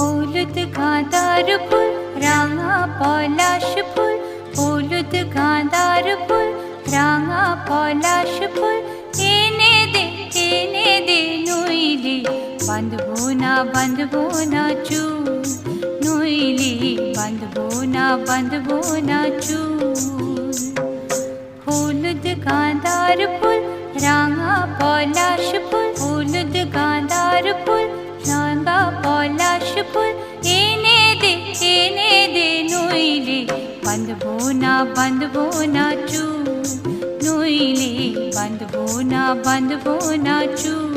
হলুদ গাঁদার ফুল রাঙা পলাশ ফুল, হলুদ গাঁদার ফুল রাঙা পলাশ ফুল, এনে দে নইলে বাঁধবো না চুল, নইলে বাঁধবো না চুল। হলুদ গাঁদার ফুল রাঙা পলাশ ফুল, হলুদ গাঁদার ফুল রাঙা পলাশ ফুল, এনে দে নইলে বাঁধবো না চুল, নইলে বাঁধবো না চুল।